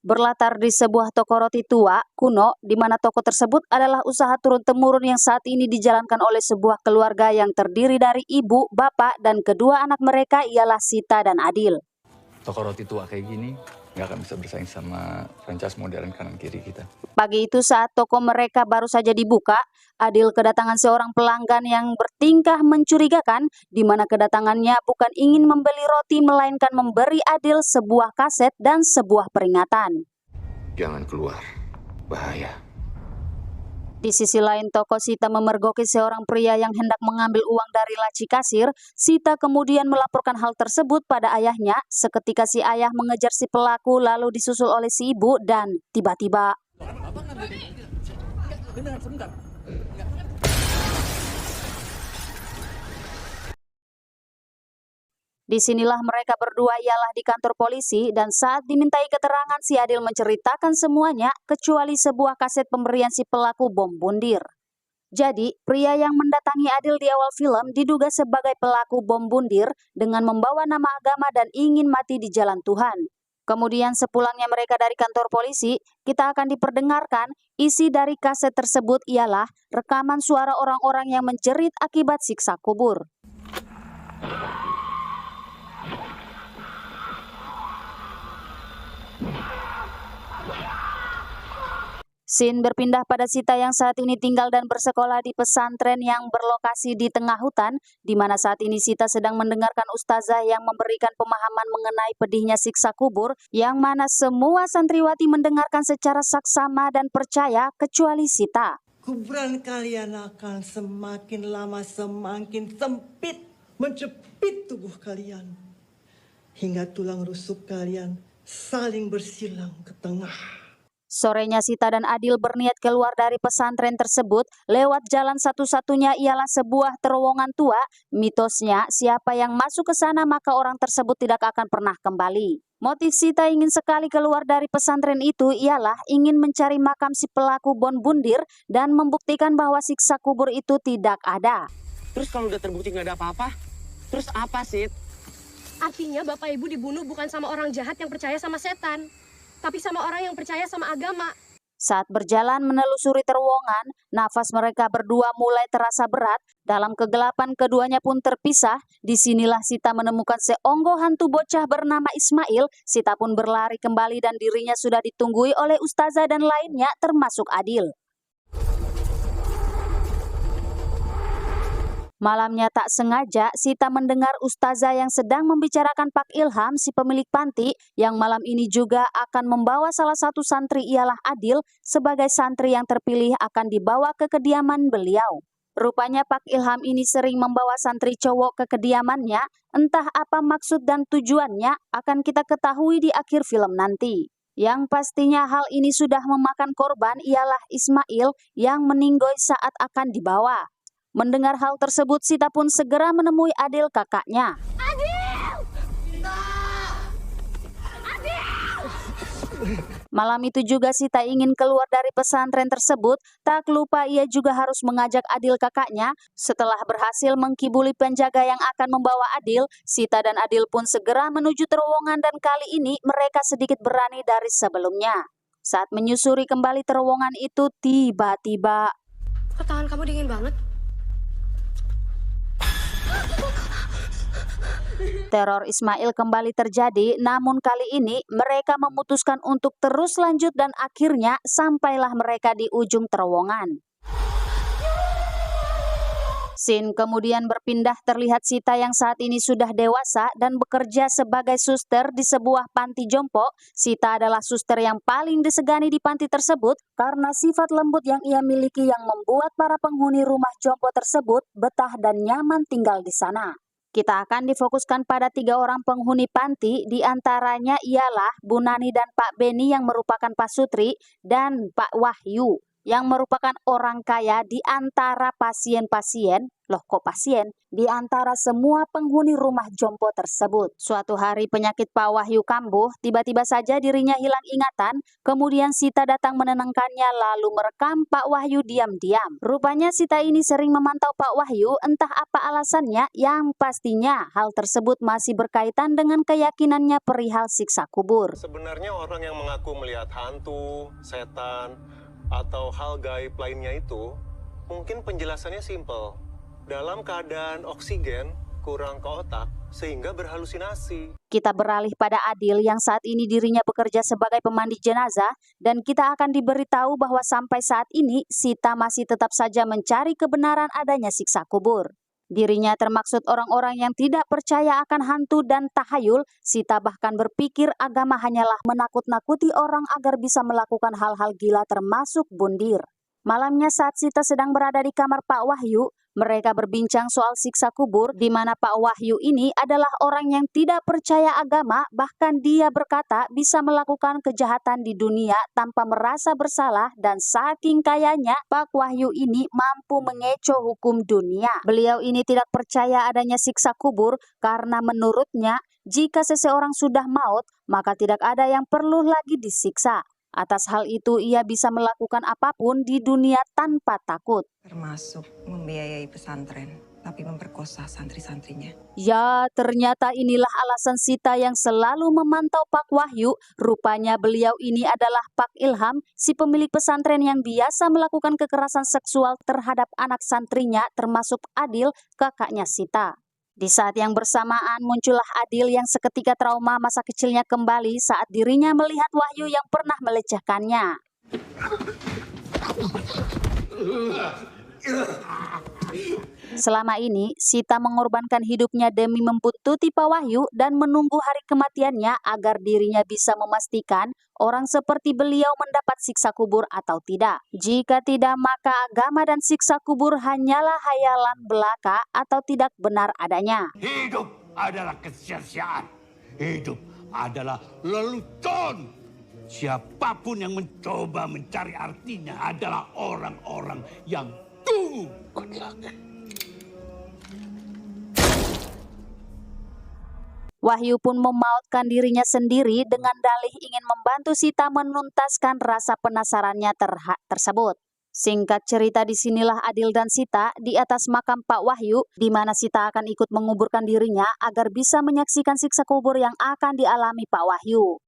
berlatar di sebuah toko roti tua, kuno, di mana toko tersebut adalah usaha turun-temurun yang saat ini dijalankan oleh sebuah keluarga yang terdiri dari ibu, bapak, dan kedua anak mereka ialah Sita dan Adil. Toko roti tua kayak gini nggak akan bisa bersaing sama franchise modern kanan kiri kita. Pagi itu saat toko mereka baru saja dibuka, Adil kedatangan seorang pelanggan yang bertingkah mencurigakan, di mana kedatangannya bukan ingin membeli roti melainkan memberi Adil sebuah kaset dan sebuah peringatan. Jangan keluar, bahaya. Di sisi lain, toko Sita memergoki seorang pria yang hendak mengambil uang dari laci kasir. Sita kemudian melaporkan hal tersebut pada ayahnya. Seketika si ayah mengejar si pelaku lalu disusul oleh si ibu dan tiba-tiba disinilah mereka berdua ialah di kantor polisi dan saat dimintai keterangan si Adil menceritakan semuanya kecuali sebuah kaset pemberian si pelaku bom bundir. Jadi, pria yang mendatangi Adil di awal film diduga sebagai pelaku bom bundir dengan membawa nama agama dan ingin mati di jalan Tuhan. Kemudian sepulangnya mereka dari kantor polisi, kita akan diperdengarkan isi dari kaset tersebut ialah rekaman suara orang-orang yang menjerit akibat siksa kubur. Scene berpindah pada Sita yang saat ini tinggal dan bersekolah di pesantren yang berlokasi di tengah hutan, di mana saat ini Sita sedang mendengarkan ustazah yang memberikan pemahaman mengenai pedihnya siksa kubur, yang mana semua santriwati mendengarkan secara saksama dan percaya kecuali Sita. Kuburan kalian akan semakin lama semakin sempit, menjepit tubuh kalian, hingga tulang rusuk kalian saling bersilang ke tengah. Sorenya Sita dan Adil berniat keluar dari pesantren tersebut lewat jalan satu-satunya ialah sebuah terowongan tua. Mitosnya siapa yang masuk ke sana maka orang tersebut tidak akan pernah kembali. Motif Sita ingin sekali keluar dari pesantren itu ialah ingin mencari makam si pelaku bom bundir dan membuktikan bahwa siksa kubur itu tidak ada. Terus kalau udah terbukti nggak ada apa-apa, terus apa sih? Artinya Bapak Ibu dibunuh bukan sama orang jahat yang percaya sama setan, tapi sama orang yang percaya sama agama. Saat berjalan menelusuri terowongan, nafas mereka berdua mulai terasa berat. Dalam kegelapan keduanya pun terpisah. Disinilah Sita menemukan seonggok hantu bocah bernama Ismail. Sita pun berlari kembali dan dirinya sudah ditunggui oleh ustazah dan lainnya termasuk Adil. Malamnya tak sengaja, Sita mendengar ustazah yang sedang membicarakan Pak Ilham, si pemilik panti, yang malam ini juga akan membawa salah satu santri ialah Adil, sebagai santri yang terpilih akan dibawa ke kediaman beliau. Rupanya Pak Ilham ini sering membawa santri cowok ke kediamannya, entah apa maksud dan tujuannya akan kita ketahui di akhir film nanti. Yang pastinya hal ini sudah memakan korban ialah Ismail yang meninggoy saat akan dibawa. Mendengar hal tersebut, Sita pun segera menemui Adil kakaknya. Adil! Adil! Malam itu juga Sita ingin keluar dari pesantren tersebut, tak lupa ia juga harus mengajak Adil kakaknya. Setelah berhasil mengkibuli penjaga yang akan membawa Adil, Sita dan Adil pun segera menuju terowongan dan kali ini mereka sedikit berani dari sebelumnya. Saat menyusuri kembali terowongan itu, tiba-tiba... Kok tangan kamu dingin banget? Teror Ismail kembali terjadi, namun kali ini mereka memutuskan untuk terus lanjut dan akhirnya sampailah mereka di ujung terowongan. Scene kemudian berpindah terlihat Sita yang saat ini sudah dewasa dan bekerja sebagai suster di sebuah panti jompo. Sita adalah suster yang paling disegani di panti tersebut karena sifat lembut yang ia miliki yang membuat para penghuni rumah jompo tersebut betah dan nyaman tinggal di sana. Kita akan difokuskan pada 3 orang penghuni panti, diantaranya ialah Bu Nani dan Pak Beni yang merupakan Pak Sutri dan Pak Wahyu. yang merupakan orang kaya di antara pasien-pasien, loh kok pasien, di antara semua penghuni rumah jompo tersebut. Suatu hari penyakit Pak Wahyu kambuh, tiba-tiba saja dirinya hilang ingatan, kemudian Sita datang menenangkannya lalu merekam Pak Wahyu diam-diam. Rupanya Sita ini sering memantau Pak Wahyu, entah apa alasannya, yang pastinya hal tersebut masih berkaitan dengan keyakinannya perihal siksa kubur. Sebenarnya orang yang mengaku melihat hantu, setan, atau hal gaib lainnya itu, mungkin penjelasannya simpel. Dalam keadaan oksigen kurang ke otak, sehingga berhalusinasi. Kita beralih pada Adil yang saat ini dirinya bekerja sebagai pemandi jenazah, dan kita akan diberitahu bahwa sampai saat ini Sita masih tetap saja mencari kebenaran adanya siksa kubur. Dirinya termaksud orang-orang yang tidak percaya akan hantu dan tahayul. Sita bahkan berpikir agama hanyalah menakut-nakuti orang agar bisa melakukan hal-hal gila termasuk bundir. Malamnya saat Sita sedang berada di kamar Pak Wahyu, mereka berbincang soal siksa kubur, di mana Pak Wahyu ini adalah orang yang tidak percaya agama, bahkan dia berkata bisa melakukan kejahatan di dunia tanpa merasa bersalah, dan saking kayanya Pak Wahyu ini mampu mengecoh hukum dunia. Beliau ini tidak percaya adanya siksa kubur karena menurutnya jika seseorang sudah maut, maka tidak ada yang perlu lagi disiksa. Atas hal itu ia bisa melakukan apapun di dunia tanpa takut. Termasuk membiayai pesantren, tapi memperkosa santri-santrinya. Ya, ternyata inilah alasan Sita yang selalu memantau Pak Wahyu. Rupanya beliau ini adalah Pak Ilham, si pemilik pesantren yang biasa melakukan kekerasan seksual terhadap anak santrinya, termasuk Adil, kakaknya Sita. Di saat yang bersamaan muncullah Adil yang seketika trauma masa kecilnya kembali saat dirinya melihat Wahyu yang pernah melecehkannya. Selama ini, Sita mengorbankan hidupnya demi membuntuti Pak Wahyu dan menunggu hari kematiannya agar dirinya bisa memastikan orang seperti beliau mendapat siksa kubur atau tidak. Jika tidak, maka agama dan siksa kubur hanyalah hayalan belaka atau tidak benar adanya. Hidup adalah kesia-siaan. Hidup adalah lelucon. Siapapun yang mencoba mencari artinya adalah orang-orang yang tunggu. Wahyu pun memautkan dirinya sendiri dengan dalih ingin membantu Sita menuntaskan rasa penasarannya tersebut. Singkat cerita, disinilah Adil dan Sita di atas makam Pak Wahyu, di mana Sita akan ikut menguburkan dirinya agar bisa menyaksikan siksa kubur yang akan dialami Pak Wahyu.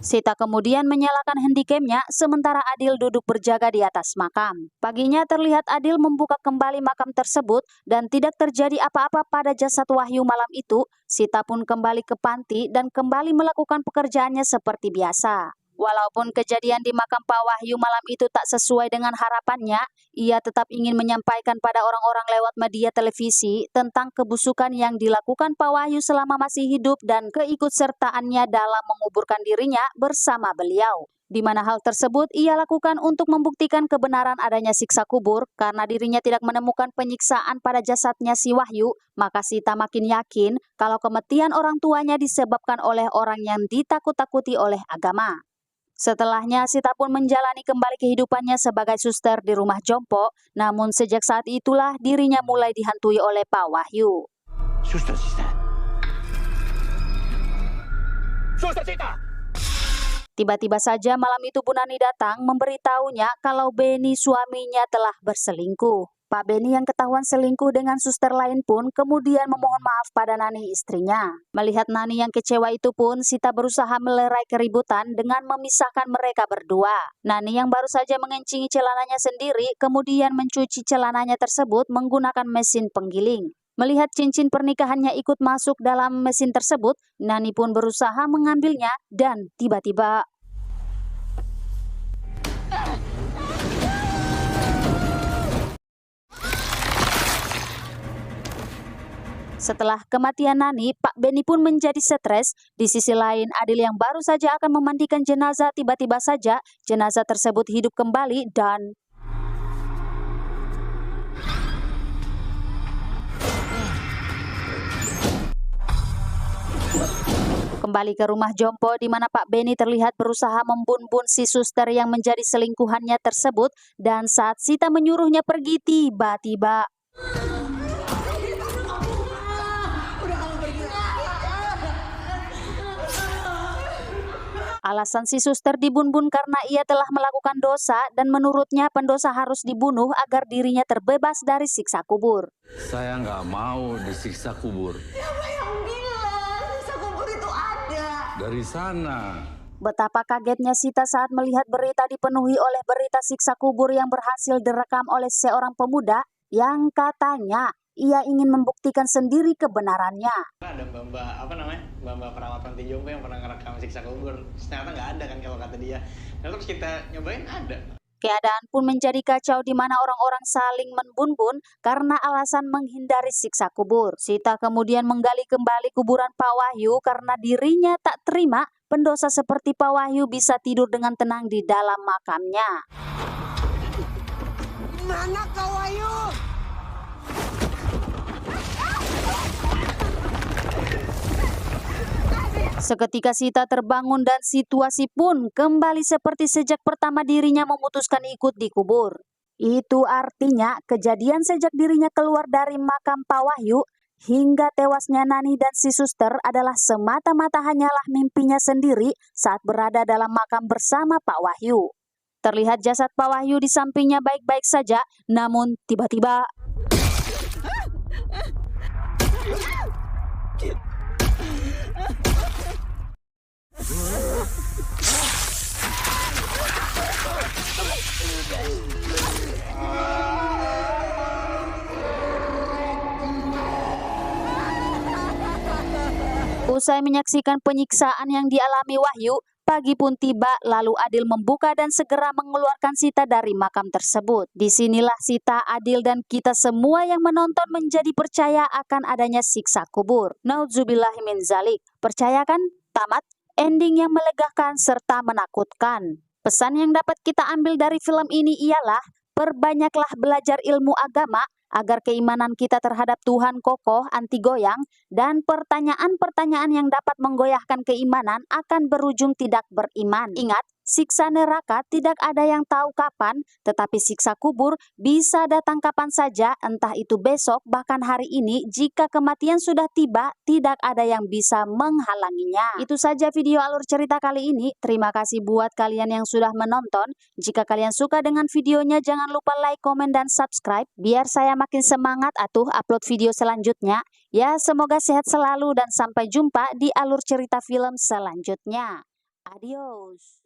Sita kemudian menyalakan handycamnya sementara Adil duduk berjaga di atas makam. Paginya terlihat Adil membuka kembali makam tersebut dan tidak terjadi apa-apa pada jasad Wahyu malam itu. Sita pun kembali ke panti dan kembali melakukan pekerjaannya seperti biasa. Walaupun kejadian di makam Pak Wahyu malam itu tak sesuai dengan harapannya, ia tetap ingin menyampaikan pada orang-orang lewat media televisi tentang kebusukan yang dilakukan Pak Wahyu selama masih hidup dan keikutsertaannya dalam menguburkan dirinya bersama beliau. Di mana hal tersebut ia lakukan untuk membuktikan kebenaran adanya siksa kubur. Karena dirinya tidak menemukan penyiksaan pada jasadnya si Wahyu, maka Sita makin yakin kalau kematian orang tuanya disebabkan oleh orang yang ditakut-takuti oleh agama. Setelahnya, Sita pun menjalani kembali kehidupannya sebagai suster di rumah jompo, namun sejak saat itulah dirinya mulai dihantui oleh Pak Wahyu. Suster Sita. Suster Sita. Tiba-tiba saja malam itu Bu Nani datang memberitahunya kalau Beni suaminya telah berselingkuh. Pak Beni yang ketahuan selingkuh dengan suster lain pun kemudian memohon maaf pada Nani istrinya. Melihat Nani yang kecewa itu pun, Sita berusaha melerai keributan dengan memisahkan mereka berdua. Nani yang baru saja mengencingi celananya sendiri kemudian mencuci celananya tersebut menggunakan mesin penggiling. Melihat cincin pernikahannya ikut masuk dalam mesin tersebut, Nani pun berusaha mengambilnya dan tiba-tiba setelah kematian Nani, Pak Beni pun menjadi stres. Di sisi lain, Adil yang baru saja akan memandikan jenazah, tiba-tiba saja jenazah tersebut hidup kembali dan Kembali ke rumah Jompo di mana Pak Beni terlihat berusaha membun-bun si suster yang menjadi selingkuhannya tersebut, dan saat Sita menyuruhnya pergi, tiba-tiba alasan si suster dibun-bun karena ia telah melakukan dosa dan menurutnya pendosa harus dibunuh agar dirinya terbebas dari siksa kubur. Saya nggak mau disiksa kubur. Siapa yang bilang siksa kubur itu ada? Dari sana. Betapa kagetnya Sita saat melihat berita dipenuhi oleh berita siksa kubur yang berhasil direkam oleh seorang pemuda yang katanya ia ingin membuktikan sendiri kebenarannya. Ada mbak perawat panti jompo yang pernah ngerekam siksa kubur. Ternyata nggak ada kan kalau kata dia. Nah, terus kita nyobain ada. Keadaan pun menjadi kacau di mana orang-orang saling membun-bun karena alasan menghindari siksa kubur. Sita kemudian menggali kembali kuburan Pak Wahyu karena dirinya tak terima pendosa seperti Pak Wahyu bisa tidur dengan tenang di dalam makamnya. Mana Kak Wahyu? Seketika Sita terbangun dan situasi pun kembali seperti sejak pertama dirinya memutuskan ikut dikubur. Itu artinya kejadian sejak dirinya keluar dari makam Pak Wahyu hingga tewasnya Nani dan si suster adalah semata-mata hanyalah mimpinya sendiri saat berada dalam makam bersama Pak Wahyu. Terlihat jasad Pak Wahyu di sampingnya baik-baik saja, namun tiba-tiba usai menyaksikan penyiksaan yang dialami Wahyu, pagi pun tiba lalu Adil membuka dan segera mengeluarkan Sita dari makam tersebut. Disinilah Sita, Adil, dan kita semua yang menonton menjadi percaya akan adanya siksa kubur. Naudzubillahi min zalik. Percayakan, tamat, ending yang melegakan serta menakutkan. Pesan yang dapat kita ambil dari film ini ialah perbanyaklah belajar ilmu agama agar keimanan kita terhadap Tuhan kokoh, anti goyang, dan pertanyaan-pertanyaan yang dapat menggoyahkan keimanan akan berujung tidak beriman. Ingat, siksa neraka tidak ada yang tahu kapan, tetapi siksa kubur bisa datang kapan saja, entah itu besok, bahkan hari ini. Jika kematian sudah tiba, tidak ada yang bisa menghalanginya. Itu saja video alur cerita kali ini. Terima kasih buat kalian yang sudah menonton. Jika kalian suka dengan videonya, jangan lupa like, komen, dan subscribe, biar saya makin semangat atuh upload video selanjutnya. Ya, semoga sehat selalu dan sampai jumpa di alur cerita film selanjutnya. Adios.